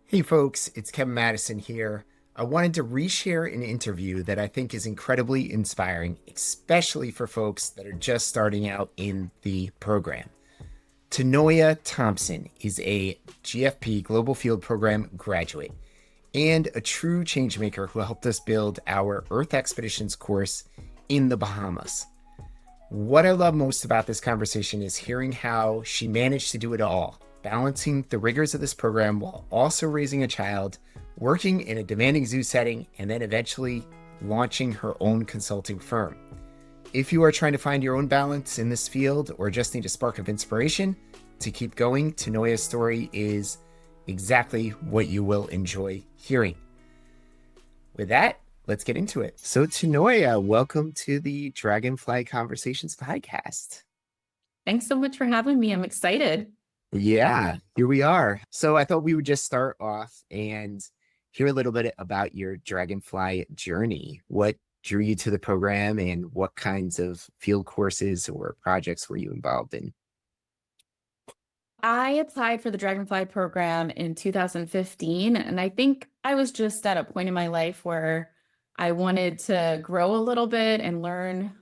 Hey folks, it's Kevin Matteson here. I wanted to reshare an interview that I think is incredibly inspiring, especially for folks that are just starting out in the program. Tanoia Thompson is a GFP Global Field Program graduate and a true changemaker who helped us build our Earth Expeditions course in the Bahamas. What I love most about this conversation is hearing how she managed to do it all, balancing the rigors of this program while also raising a child, working in a demanding zoo setting, and then eventually launching her own consulting firm. If you are trying to find your own balance in this field or just need a spark of inspiration to keep going, Tanoia's story is exactly what you will enjoy hearing. With that, let's get into it. So, Tanoia, welcome to the Dragonfly Conversations podcast. Thanks so much for having me. I'm excited. Yeah, here we are. So, I thought we would just start off and hear a little bit about your Dragonfly journey. What drew you to the program and what kinds of field courses or projects were you involved in? I applied for the Dragonfly program in 2015, and I think I was just at a point in my life where I wanted to grow a little bit and learn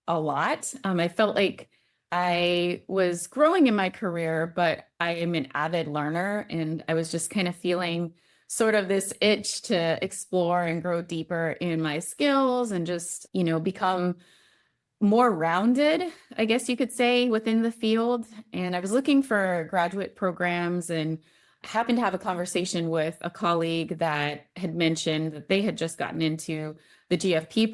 a lot. I felt like I was growing in my career, but I am an avid learner, and I was just kind of feeling sort of this itch to explore and grow deeper in my skills and just, become more rounded, I guess you could say, within the field. And I was looking for graduate programs and happened to have a conversation with a colleague that had mentioned that they had just gotten into the GFP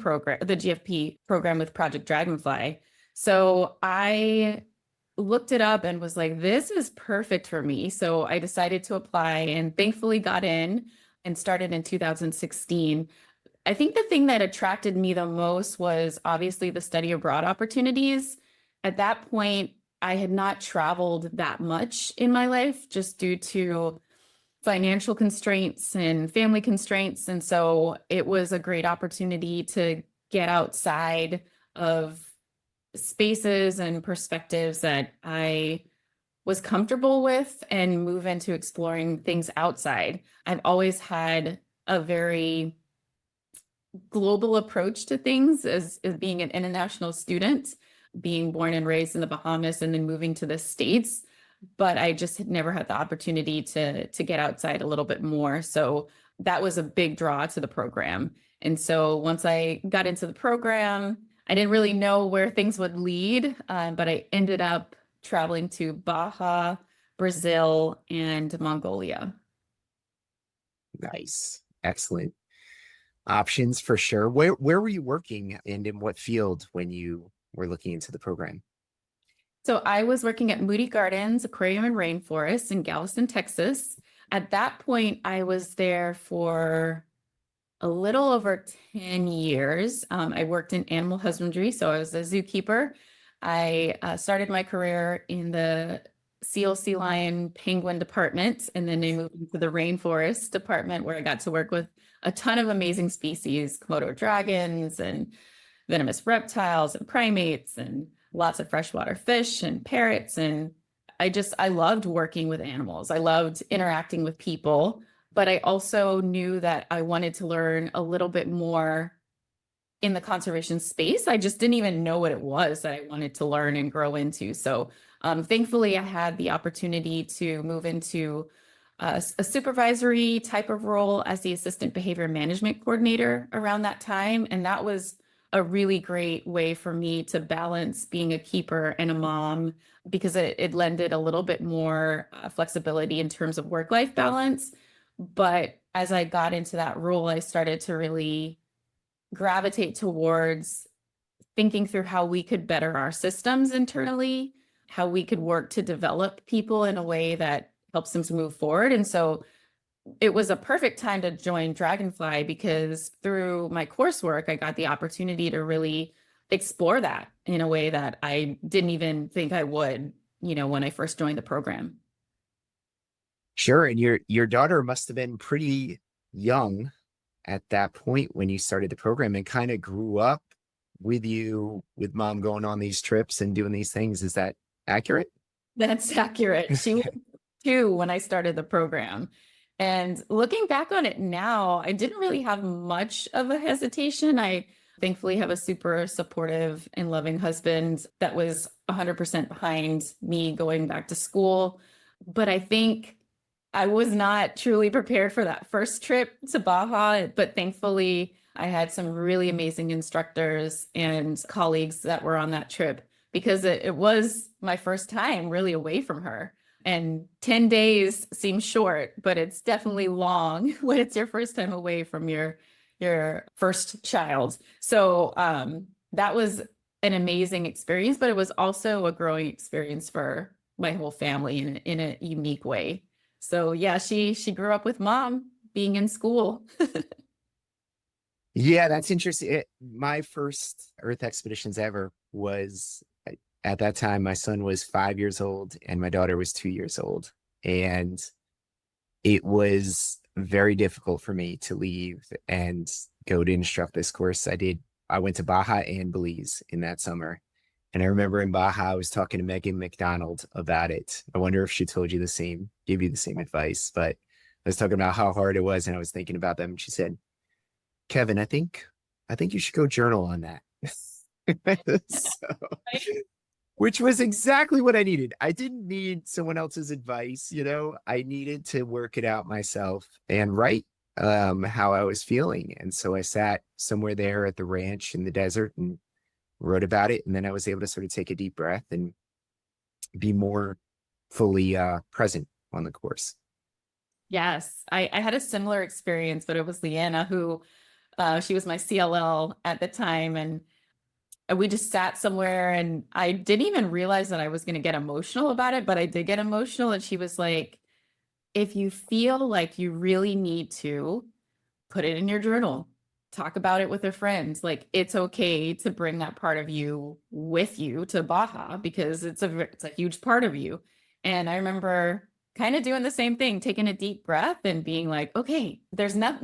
program with Project Dragonfly. So I looked it up and was like, this is perfect for me. So I decided to apply and thankfully got in and started in 2016. I think the thing that attracted me the most was obviously the study abroad opportunities. At that point, I had not traveled that much in my life just due to financial constraints and family constraints. And so it was a great opportunity to get outside of spaces and perspectives that I was comfortable with and move into exploring things outside. I've always had a very global approach to things as being an international student, being born and raised in the Bahamas and then moving to the States. But I just had never had the opportunity to get outside a little bit more. So that was a big draw to the program. And so once I got into the program, I didn't really know where things would lead, but I ended up traveling to Baja, Brazil, and Mongolia. Nice. Excellent. Options for sure. Where were you working and in what field when you were looking into the program? So I was working at Moody Gardens Aquarium and Rainforest in Galveston, Texas. At that point, I was there for a little over 10 years. I worked in animal husbandry, so I was a zookeeper. I started my career in the seal, sea lion, penguin department, and then I moved into the rainforest department where I got to work with a ton of amazing species, Komodo dragons and venomous reptiles and primates and lots of freshwater fish and parrots. And I loved working with animals. I loved interacting with people, but I also knew that I wanted to learn a little bit more in the conservation space. I just didn't even know what it was that I wanted to learn and grow into. So thankfully, I had the opportunity to move into a supervisory type of role as the assistant behavior management coordinator around that time. And that was a really great way for me to balance being a keeper and a mom because it lended a little bit more flexibility in terms of work-life balance. But as I got into that role, I started to really gravitate towards thinking through how we could better our systems internally, how we could work to develop people in a way that helps them to move forward. And so it was a perfect time to join Dragonfly because through my coursework, I got the opportunity to really explore that in a way that I didn't even think I would, when I first joined the program. Sure. And your daughter must have been pretty young at that point when you started the program and kind of grew up with you, with mom going on these trips and doing these things. Is that accurate? That's accurate. She was 2 when I started the program. And looking back on it now, I didn't really have much of a hesitation. I thankfully have a super supportive and loving husband that was 100% behind me going back to school. But I think I was not truly prepared for that first trip to Baja, but thankfully I had some really amazing instructors and colleagues that were on that trip because it was my first time really away from her. And 10 days seems short, but it's definitely long when it's your first time away from your first child. So that was an amazing experience, but it was also a growing experience for my whole family in a unique way. So yeah, she grew up with mom being in school. Yeah, that's interesting. My first Earth expeditions ever was at that time, my son was 5 years old and my daughter was 2 years old. And it was very difficult for me to leave and go to instruct this course. I went to Baja and Belize in that summer. And I remember in Baja, I was talking to Megan McDonald about it. I wonder if she told you the same, gave you the same advice, but I was talking about how hard it was and I was thinking about them. And she said, Kevin, I think you should go journal on that. So, which was exactly what I needed. I didn't need someone else's advice, I needed to work it out myself and write how I was feeling. And so I sat somewhere there at the ranch in the desert and wrote about it. And then I was able to sort of take a deep breath and be more fully present on the course. Yes, I had a similar experience, but it was Leanna who she was my CLL at the time, and we just sat somewhere and I didn't even realize that I was going to get emotional about it, but I did get emotional. And she was like, if you feel like you really need to, put it in your journal, talk about it with your friends. Like it's okay to bring that part of you with you to Baja because it's a huge part of you. And I remember kind of doing the same thing, taking a deep breath and being like, okay, there's no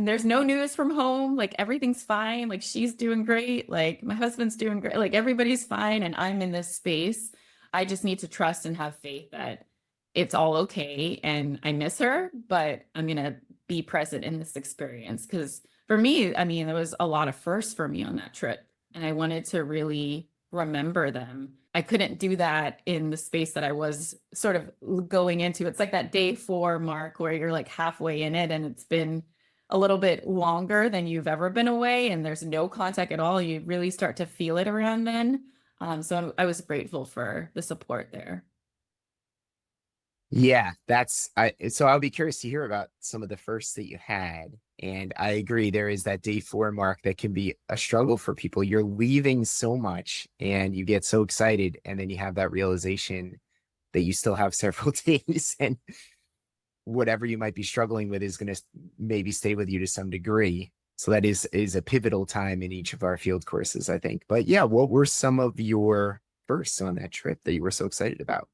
news from home. Like everything's fine. Like she's doing great. Like my husband's doing great. Like everybody's fine. And I'm in this space. I just need to trust and have faith that it's all okay. And I miss her, but I'm going to be present in this experience. Because for me, I mean, there was a lot of firsts for me on that trip. And I wanted to really remember them. I couldn't do that in the space that I was sort of going into. It's like that day 4 mark where you're like halfway in it and it's been a little bit longer than you've ever been away and there's no contact at all. You really start to feel it around then. So I was grateful for the support there. Yeah, so I'll be curious to hear about some of the firsts that you had. And I agree, there is that day 4 mark that can be a struggle for people. You're leaving so much and you get so excited, and then you have that realization that you still have several days, and whatever you might be struggling with is going to maybe stay with you to some degree. So that is a pivotal time in each of our field courses, I think. But yeah, what were some of your firsts on that trip that you were so excited about?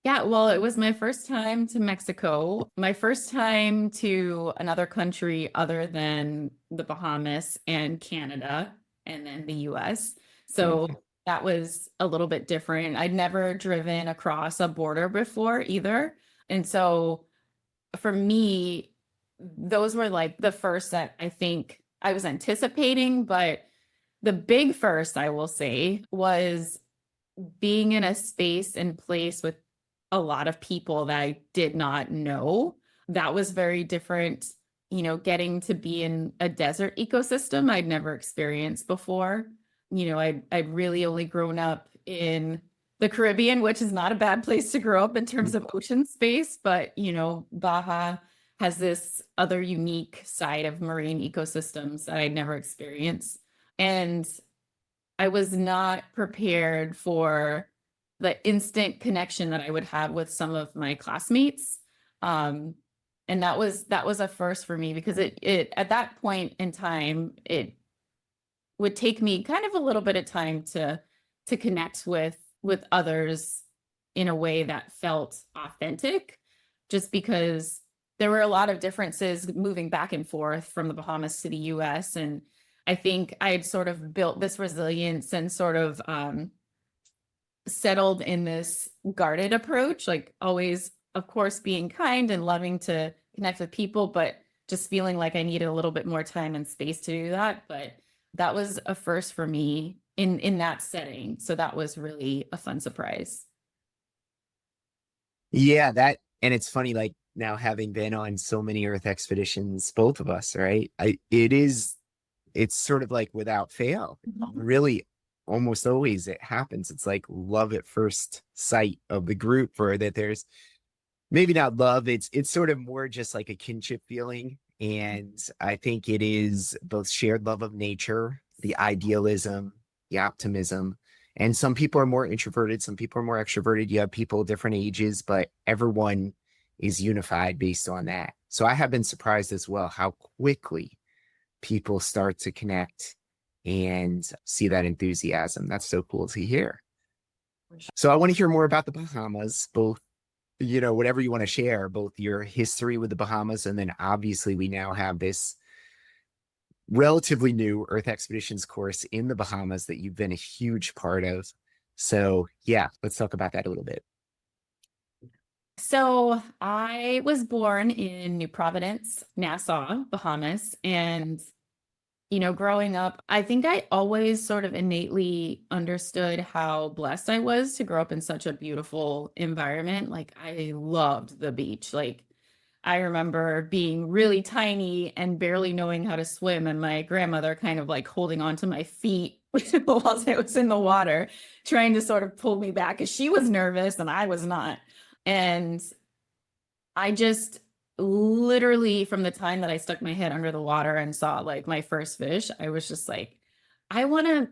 Yeah, well, it was my first time to Mexico, my first time to another country other than the Bahamas and Canada, and then the US. So Mhm. that was a little bit different. I'd never driven across a border before either. And so for me, those were like the first that I think I was anticipating, but the big first, I will say, was being in a space and place with a lot of people that I did not know. That was very different, getting to be in a desert ecosystem I'd never experienced before. I'd really only grown up in the Caribbean, which is not a bad place to grow up in terms of ocean space, but Baja has this other unique side of marine ecosystems that I'd never experienced. And I was not prepared for the instant connection that I would have with some of my classmates. Um, and that was a first for me because it at that point in time, it would take me kind of a little bit of time to connect with others in a way that felt authentic, just because there were a lot of differences moving back and forth from the Bahamas to the US. And I think I had sort of built this resilience and sort of settled in this guarded approach, like always, of course, being kind and loving to connect with people, but just feeling like I needed a little bit more time and space to do that. But that was a first for me in that setting. So that was really a fun surprise. Yeah, that and it's funny, like now having been on so many Earth expeditions, both of us, right? It's sort of like without fail. Really, almost always it happens. It's like love at first sight of the group, or that there's maybe not love, it's sort of more just like a kinship feeling. And I think it is both shared love of nature, the idealism, the optimism. And some people are more introverted, some people are more extroverted. You have people of different ages, but everyone is unified based on that. So I have been surprised as well how quickly people start to connect and see that enthusiasm. That's so cool to hear. So I want to hear more about the Bahamas, both, whatever you want to share, both your history with the Bahamas, and then obviously we now have this relatively new Earth Expeditions course in the Bahamas that you've been a huge part of. So yeah, let's talk about that a little bit. So I was born in New Providence, Nassau, Bahamas, and growing up, I think I always sort of innately understood how blessed I was to grow up in such a beautiful environment. Like I loved the beach. Like I remember being really tiny and barely knowing how to swim, and my grandmother kind of like holding on to my feet while I was in the water, trying to sort of pull me back because she was nervous and I was not. And I just literally, from the time that I stuck my head under the water and saw like my first fish, I was just like, I want to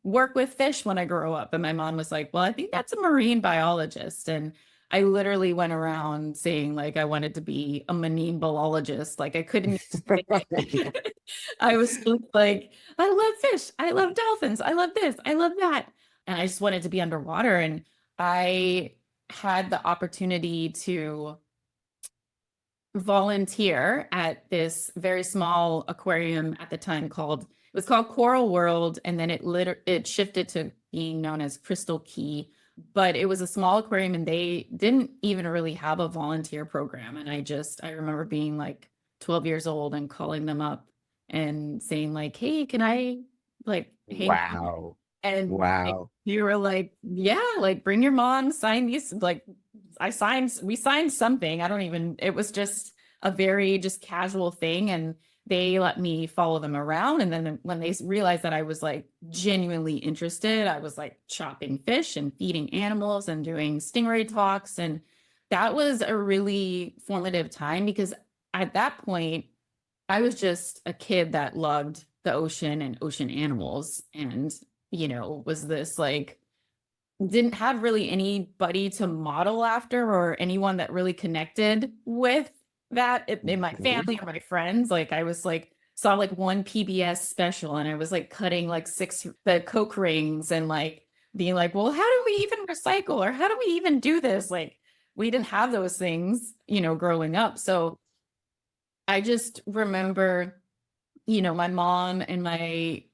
work with fish when I grow up. And my mom was like, well, I think that's a marine biologist. And I literally went around saying like I wanted to be a marine biologist. Like I couldn't say it. I was like, I love fish. I love dolphins. I love this. I love that. And I just wanted to be underwater. And I had the opportunity to volunteer at this very small aquarium at the time called Coral World, and then it shifted to being known as Crystal Key. But it was a small aquarium and they didn't even really have a volunteer program. And I remember being like 12 years old and calling them up and saying like, hey, can I like hang out? Wow. And Wow. you were like, yeah, like bring your mom, sign these. Like we signed something. I don't even, it was just a very just casual thing. And they let me follow them around. And then when they realized that I was like genuinely interested, I was like chopping fish and feeding animals and doing stingray talks. And that was a really formative time because at that point, I was just a kid that loved the ocean and ocean animals. And, was this like, didn't have really anybody to model after or anyone that really connected with that in my family or my friends. Like I was like, saw like one PBS special and I was like cutting like the Coke rings and like being like, well, how do we even recycle or how do we even do this? Like we didn't have those things, growing up. So I just remember, my mom and my,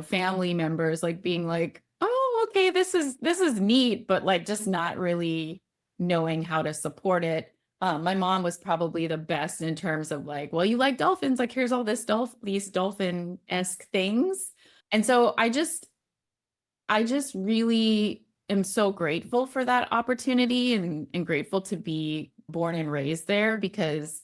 family members like being like, oh, okay, this is neat, but like just not really knowing how to support it. My mom was probably the best in terms of like, well, you like dolphins, like here's all these dolphin-esque things. And so I just really am so grateful for that opportunity and grateful to be born and raised there because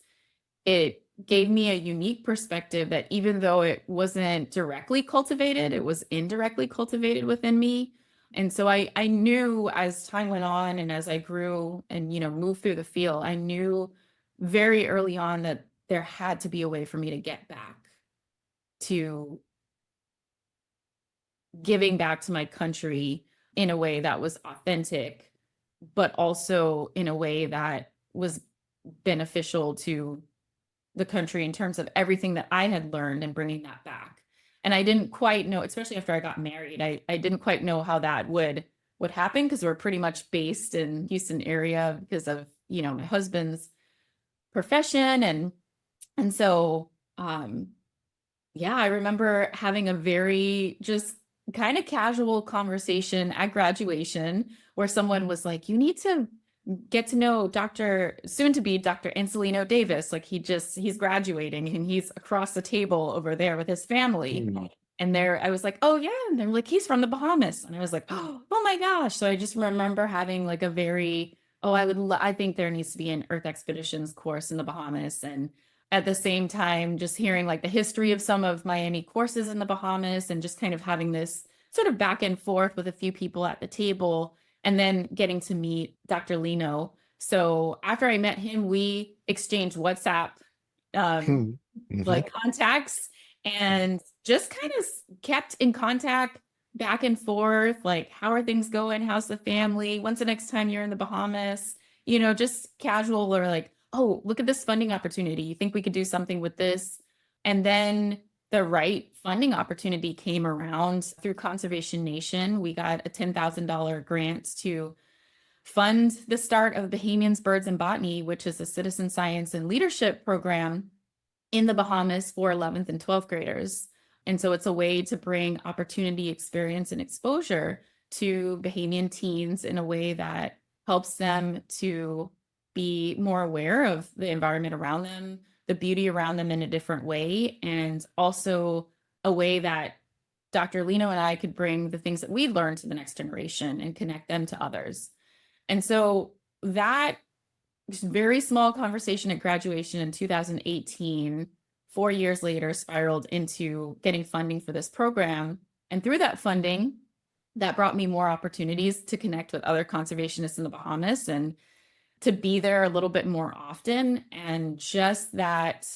it gave me a unique perspective that even though it wasn't directly cultivated, it was indirectly cultivated within me. And so I knew as time went on and as I grew and, moved through the field, I knew very early on that there had to be a way for me to get back to giving back to my country in a way that was authentic, but also in a way that was beneficial to the country in terms of everything that I had learned and bringing that back. And I didn't quite know, especially after I got married, I didn't quite know how that would happen because we're pretty much based in Houston area because of, my husband's profession. And so, yeah, I remember having a very just kind of casual conversation at graduation where someone was like, you need to get to know Dr. soon to be Dr. Ancilleno Davis. Like he's graduating and he's across the table over there with his family. Mm. And there I was like, oh yeah. And they're like, he's from the Bahamas. And I was like, oh my gosh. So I just remember having like a very, I think there needs to be an Earth Expeditions course in the Bahamas. And at the same time, just hearing like the history of some of Miami courses in the Bahamas and just kind of having this sort of back and forth with a few people at the table and then getting to meet Dr. Lino. So after I met him, we exchanged WhatsApp um, Mhm. like contacts and just kind of kept in contact back and forth. Like, how are things going? How's the family? When's the next time you're in the Bahamas? Just casual or like, oh, look at this funding opportunity. You think we could do something with this? And then the right funding opportunity came around through Conservation Nation. We got a $10,000 grant to fund the start of Bahamians, Birds, and Botany, which is a citizen science and leadership program in the Bahamas for 11th and 12th graders. And so it's a way to bring opportunity, experience, and exposure to Bahamian teens in a way that helps them to be more aware of the environment around them, the beauty around them in a different way, and also a way that Dr. Lino and I could bring the things that we learned to the next generation and connect them to others. And so that very small conversation at graduation in 2018, 4 years later, spiraled into getting funding for this program. And through that funding, that brought me more opportunities to connect with other conservationists in the Bahamas and to be there a little bit more often. And just that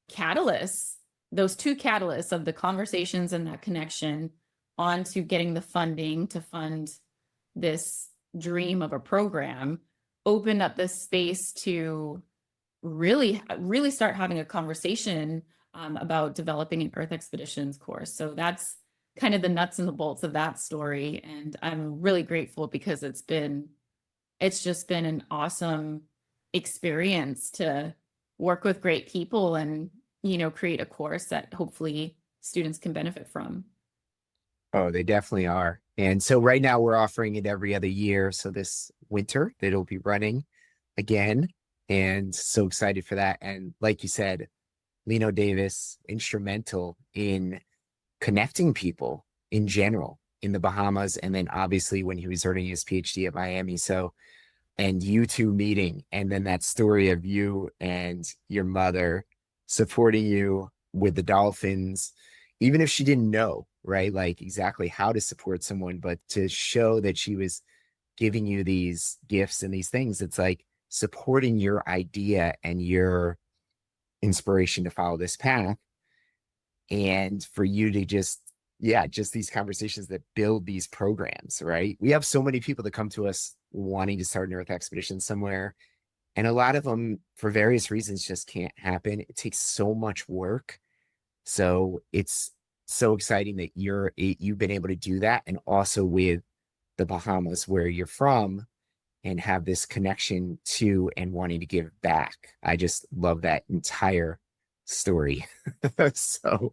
catalyst, those two catalysts of the conversations and that connection onto getting the funding to fund this dream of a program opened up this space to really start having a conversation about developing an Earth Expeditions course. So that's kind of the nuts and the bolts of that story. And I'm really grateful because it's just been an awesome experience to work with great people and, create a course that hopefully students can benefit from. Oh, they definitely are. And so right now we're offering it every other year. So this winter it'll be running again. And so excited for that. And like you said, Lino Davis, instrumental in connecting people in general in the Bahamas. And then obviously when he was earning his PhD at Miami. So, and you two meeting, and then that story of you and your mother supporting you with the dolphins, even if she didn't know, right? Like exactly how to support someone, but to show that she was giving you these gifts and these things, it's like supporting your idea and your inspiration to follow this path. And for you to just, yeah, just these conversations that build these programs, right? We have so many people that come to us wanting to start an Earth expedition somewhere. And a lot of them, for various reasons, just can't happen. It takes so much work. So it's so exciting that you've been able to do that, and also with the Bahamas where you're from, and have this connection to and wanting to give back. I just love that entire story. So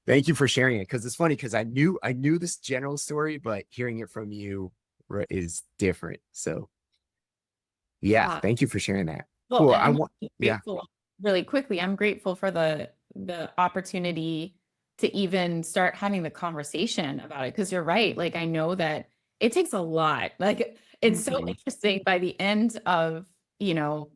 thank you for sharing it, because it's funny because I knew this general story, but hearing it from you is different. So yeah, Yeah. thank you for sharing that. Well, Cool. and I I'm want, yeah. grateful really quickly. I'm grateful for the opportunity to even start having the conversation about it. Because you're right. Like I know that it takes a lot. Like it's so Mhm. interesting by the end of, you know,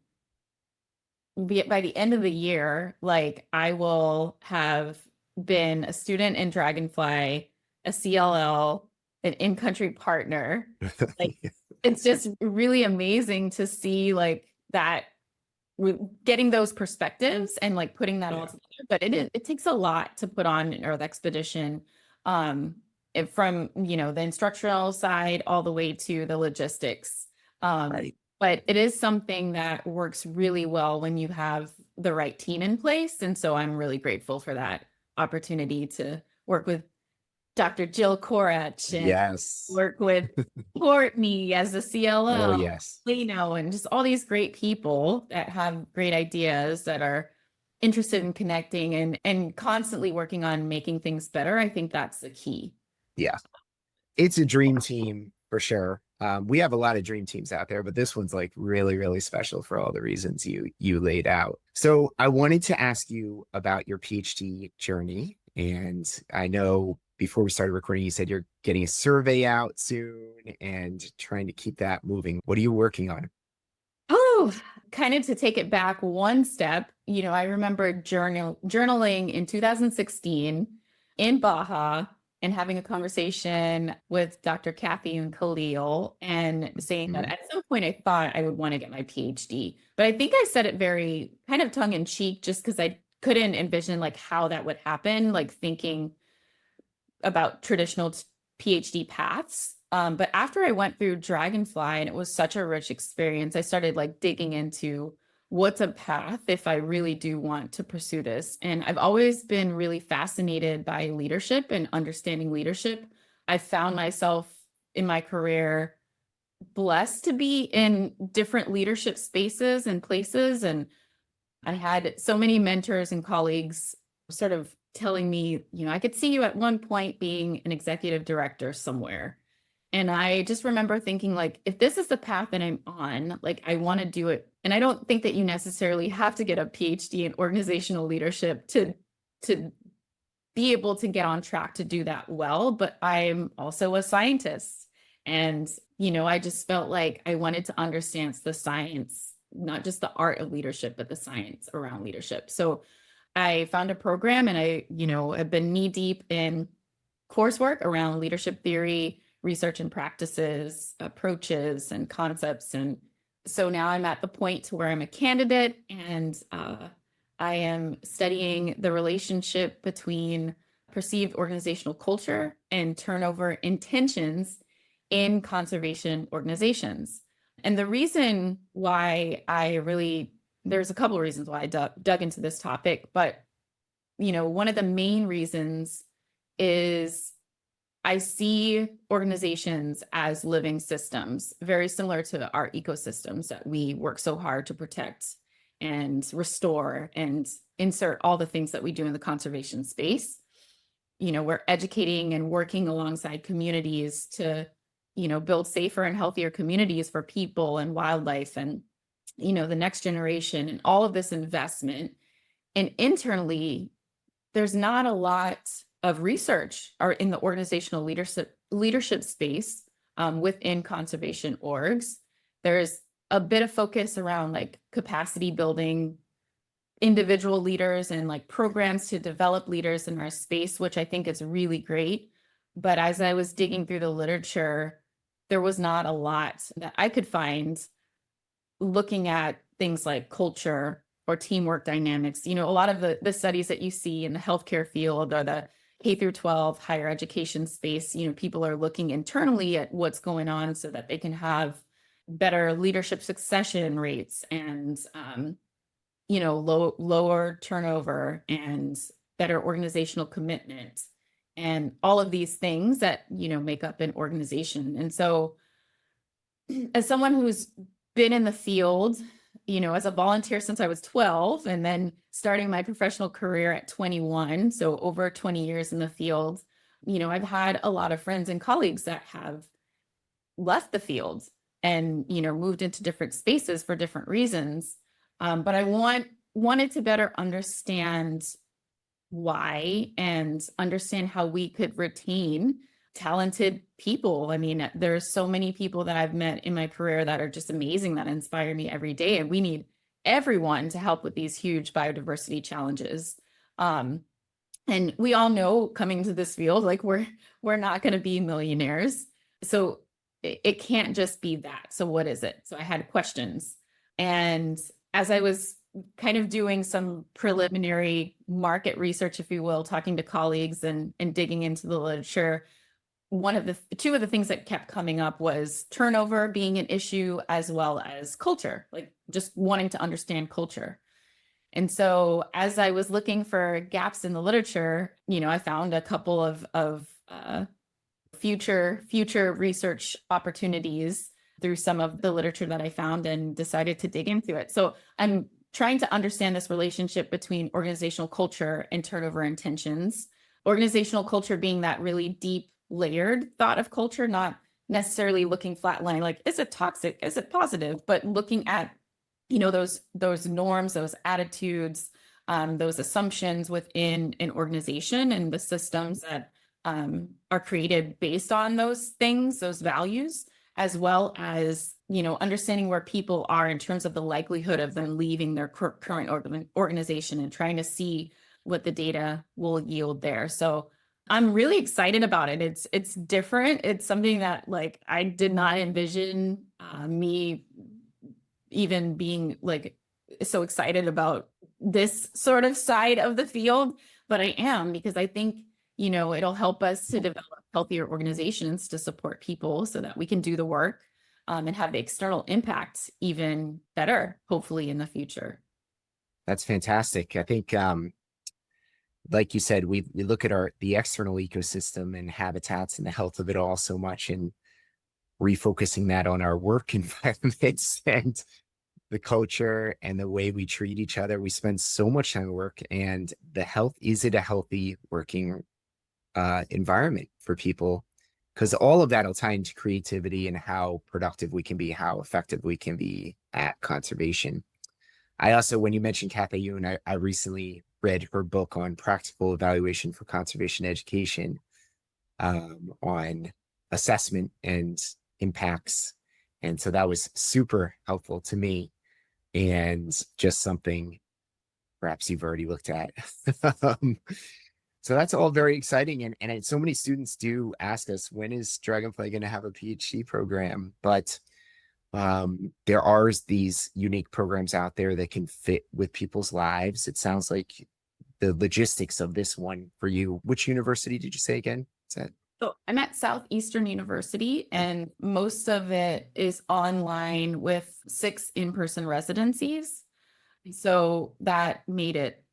by the end of the year, like I will have been a student in Dragonfly, a CLL, an in-country partner. Like it's just really amazing to see like that getting those perspectives and like putting that all Yeah. together. But it takes a lot to put on an Earth expedition, from the instructional side all the way to the logistics. Right. But it is something that works really well when you have the right team in place, and so I'm really grateful for that opportunity to work with Dr. Jill Korach and Yes. work with Courtney as the Oh, CLO, yes. Leno, and just all these great people that have great ideas that are interested in connecting and constantly working on making things better. I think that's the key. Yeah. It's a dream team for sure. We have a lot of dream teams out there, but this one's like really, really special for all the reasons you laid out. So I wanted to ask you about your PhD journey. And I know before we started recording, you said you're getting a survey out soon and trying to keep that moving. What are you working on? Oh, kind of to take it back one step, I remember journaling in 2016 in Baja and having a conversation with Dr. Kathy and Khalil and saying that Mhm. at some point I thought I would want to get my PhD. But I think I said it very kind of tongue in cheek just because I couldn't envision like how that would happen, like thinking about traditional PhD paths. But after I went through Dragonfly and it was such a rich experience, I started like digging into what's a path if I really do want to pursue this. And I've always been really fascinated by leadership and understanding leadership. I found myself in my career blessed to be in different leadership spaces and places. And I had so many mentors and colleagues sort of telling me, I could see you at one point being an executive director somewhere. And I just remember thinking, like, if this is the path that I'm on, like, I want to do it. And I don't think that you necessarily have to get a PhD in organizational leadership to be able to get on track to do that well. But I'm also a scientist. And, I just felt like I wanted to understand the science, not just the art of leadership, but the science around leadership. So I found a program and I, have been knee deep in coursework around leadership theory, research and practices, approaches and concepts. And so now I'm at the point to where I'm a candidate and I am studying the relationship between perceived organizational culture and turnover intentions in conservation organizations. And the reason why there's a couple of reasons why I dug into this topic, but one of the main reasons is I see organizations as living systems, very similar to our ecosystems that we work so hard to protect and restore and insert all the things that we do in the conservation space. We're educating and working alongside communities to, build safer and healthier communities for people and wildlife and, the next generation and all of this investment. And internally, there's not a lot of research or in the organizational leadership space within conservation orgs. There's a bit of focus around like capacity building individual leaders and like programs to develop leaders in our space, which I think is really great. But as I was digging through the literature, there was not a lot that I could find looking at things like culture or teamwork dynamics. A lot of the studies that you see in the healthcare field or the K through 12 higher education space, people are looking internally at what's going on so that they can have better leadership succession rates and, lower turnover and better organizational commitment and all of these things that, make up an organization. And so as someone who's been in the field, as a volunteer since I was 12 and then starting my professional career at 21, so over 20 years in the field, I've had a lot of friends and colleagues that have left the field and, moved into different spaces for different reasons. But I wanted to better understand why and understand how we could retain talented people. I mean, there's so many people that I've met in my career that are just amazing, that inspire me every day. And we need everyone to help with these huge biodiversity challenges. And we all know coming to this field, like we're not going to be millionaires. So it can't just be that. So what is it? So I had questions. And as I was kind of doing some preliminary market research, if you will, talking to colleagues and digging into the literature, two of the things that kept coming up was turnover being an issue as well as culture, like just wanting to understand culture. And so as I was looking for gaps in the literature, I found a couple of future research opportunities through some of the literature that I found and decided to dig into it. So I'm trying to understand this relationship between organizational culture and turnover intentions. Organizational culture being that really deep layered thought of culture, not necessarily looking flatline, like, is it toxic? Is it positive? But looking at, those norms, those attitudes, those assumptions within an organization and the systems that are created based on those things, those values, as well as, understanding where people are in terms of the likelihood of them leaving their current organization and trying to see what the data will yield there. So I'm really excited about it. It's different. It's something that, like, I did not envision me even being like so excited about this sort of side of the field, but I am, because I think, it'll help us to develop healthier organizations to support people so that we can do the work, and have the external impact even better, hopefully in the future. That's fantastic. I think, like you said, we look at the external ecosystem and habitats and the health of it all so much, and refocusing that on our work environments and the culture and the way we treat each other. We spend so much time at work, and is it a healthy working environment for people? Because all of that will tie into creativity and how productive we can be, how effective we can be at conservation. I also, when you mentioned Kathy Yoon, I recently read her book on practical evaluation for conservation education, on assessment and impacts. And so that was super helpful to me, and just something perhaps you've already looked at. So that's all very exciting. And so many students do ask us, when is Dragonfly going to have a PhD program? But there are these unique programs out there that can fit with people's lives. It sounds like the logistics of this one for you. Which university did you say again? Is that? So I'm at Southeastern University, and most of it is online with 6 in-person residencies. So that made it,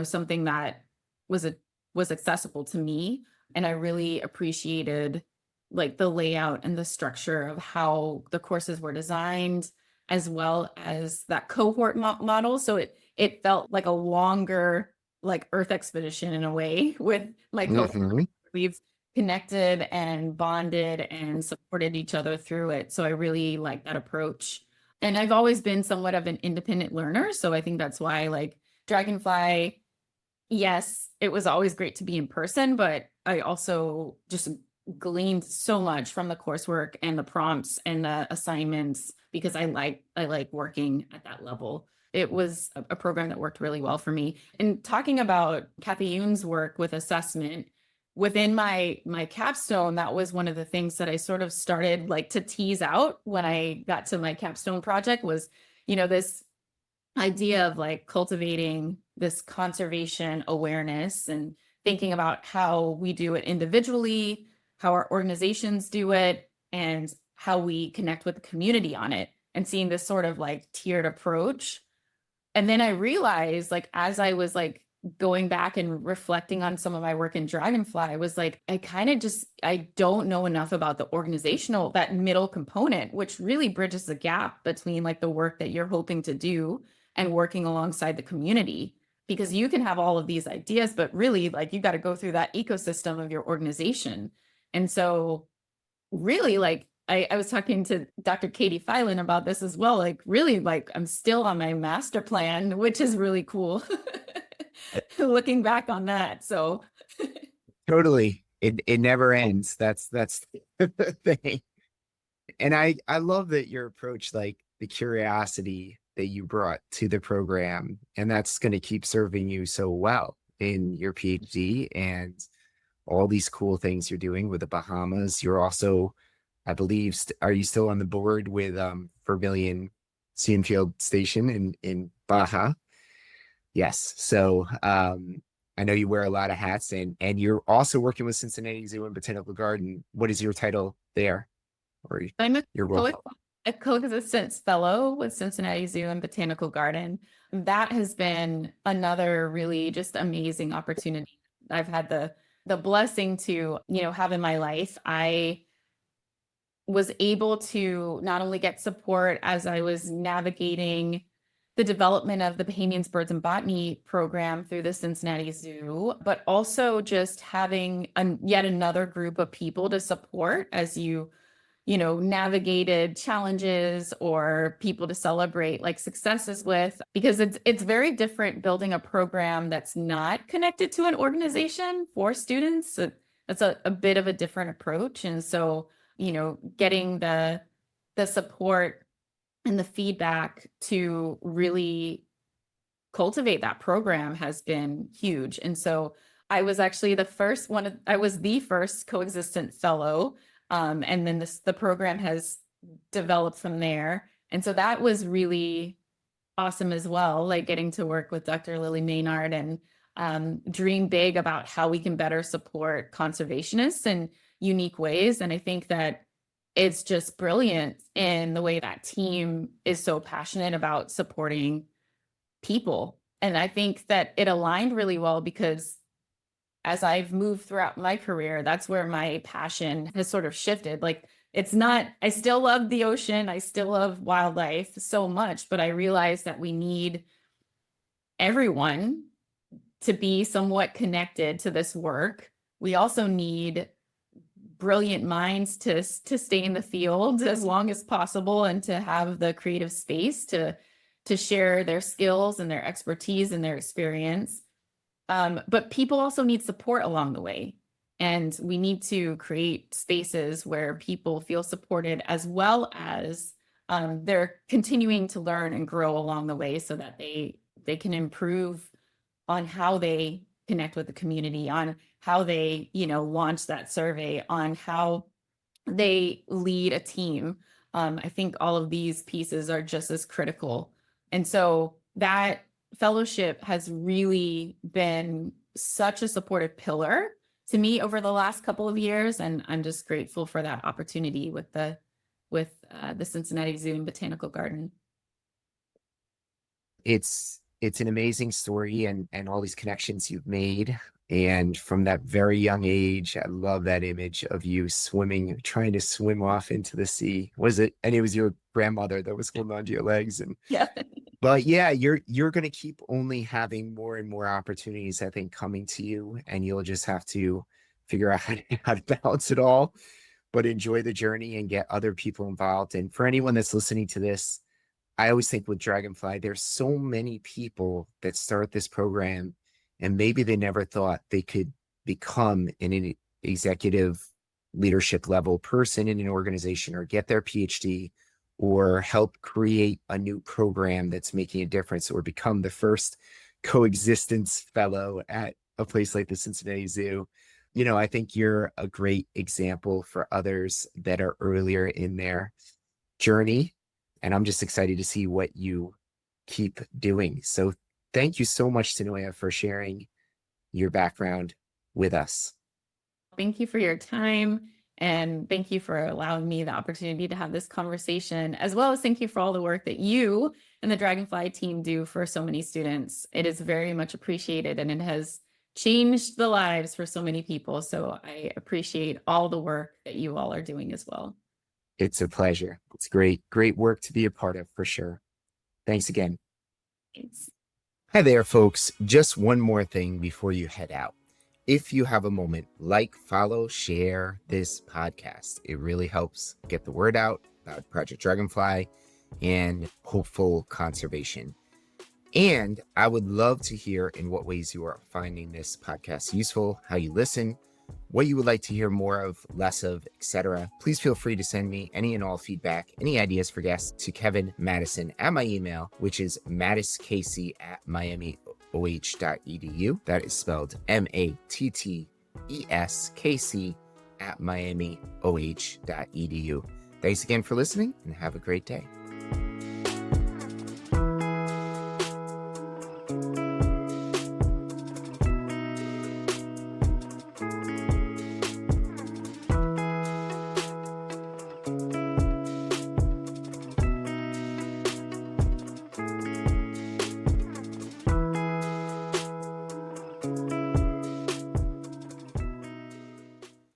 something that was accessible to me. And I really appreciated, like, the layout and the structure of how the courses were designed, as well as that cohort model. So it felt like a longer, like, Earth expedition in a way with my cohort. Mm-hmm. We've connected and bonded and supported each other through it. So I really like that approach. And I've always been somewhat of an independent learner. So I think that's why, like, Dragonfly, yes, it was always great to be in person, but I also just gleaned so much from the coursework and the prompts and the assignments, because I like working at that level. It was a program that worked really well for me. And talking about Kathy Yoon's work with assessment, within my capstone, that was one of the things that I sort of started, like, to tease out when I got to my capstone project was, this idea of, like, cultivating this conservation awareness and thinking about how we do it individually, how our organizations do it, and how we connect with the community on it, and seeing this sort of, like, tiered approach. And then I realized, like, as I was, like, going back and reflecting on some of my work in Dragonfly, I was like, I don't know enough about the organizational, that middle component, which really bridges the gap between, like, the work that you're hoping to do and working alongside the community. Because you can have all of these ideas, but really, like, you got to go through that ecosystem of your organization. And so really, like, I was talking to Dr. Katie Filan about this as well. Like, really, like, I'm still on my master plan, which is really cool. Looking back on that. So Totally. It never ends. That's the thing. And I love that your approach, like the curiosity that you brought to the program, and that's going to keep serving you so well in your PhD and all these cool things you're doing with the Bahamas. You're also, I believe, are you still on the board with Vermilion Seafield Station in Baja? Yes. So I know you wear a lot of hats, and you're also working with Cincinnati Zoo and Botanical Garden. What is your title there? Or I'm your role? a coexistence fellow with Cincinnati Zoo and Botanical Garden. That has been another really just amazing opportunity I've had the blessing to, have in my life. I was able to not only get support as I was navigating the development of the Bahamians Birds and Botany program through the Cincinnati Zoo, but also just having yet another group of people to support as you navigated challenges or people to celebrate like successes with, because it's very different building a program that's not connected to an organization for students. That's a bit of a different approach. And so, getting the support and the feedback to really cultivate that program has been huge. And so I was actually I was the first coexistent fellow. And then the program has developed from there. And so that was really awesome as well, like getting to work with Dr. Lily Maynard and dream big about how we can better support conservationists in unique ways. And I think that it's just brilliant in the way that team is so passionate about supporting people. And I think that it aligned really well because as I've moved throughout my career, that's where my passion has sort of shifted. Like I still love the ocean. I still love wildlife so much, but I realized that we need everyone to be somewhat connected to this work. We also need brilliant minds to stay in the field as long as possible and to have the creative space to share their skills and their expertise and their experience. But people also need support along the way. And we need to create spaces where people feel supported as well as they're continuing to learn and grow along the way so that they can improve on how they connect with the community, on how they, launch that survey, on how they lead a team. I think all of these pieces are just as critical. And so that fellowship has really been such a supportive pillar to me over the last couple of years. And I'm just grateful for that opportunity with the Cincinnati Zoo and Botanical Garden. It's an amazing story and all these connections you've made. And from that very young age, I love that image of you swimming, trying to swim off into the sea. And it was your grandmother that was holding onto your legs. And Yeah. but yeah, you're going to keep only having more and more opportunities, I think, coming to you, and you'll just have to figure out how to balance it all, but enjoy the journey and get other people involved. And for anyone that's listening to this, I always think with Dragonfly, there's so many people that start this program and maybe they never thought they could become an executive leadership level person in an organization or get their PhD or help create a new program that's making a difference or become the first coexistence fellow at a place like the Cincinnati Zoo. I think you're a great example for others that are earlier in their journey. And I'm just excited to see what you keep doing. So thank you so much, Tanoya, for sharing your background with us. Thank you for your time. And thank you for allowing me the opportunity to have this conversation, as well as thank you for all the work that you and the Dragonfly team do for so many students. It is very much appreciated and it has changed the lives for so many people. So I appreciate all the work that you all are doing as well. It's a pleasure. It's great work to be a part of for sure. Thanks again. Thanks. Hi there, folks. Just one more thing before you head out. If you have a moment, like, follow, share this podcast. It really helps get the word out about Project Dragonfly and hopeful conservation. And I would love to hear in what ways you are finding this podcast useful, how you listen, what you would like to hear more of, less of, etc. Please feel free to send me any and all feedback, any ideas for guests to Kevin Matteson at my email, which is mattiskc@miamioh.edu. That is spelled MATTESKC@miamioh.edu. Thanks again for listening and have a great day.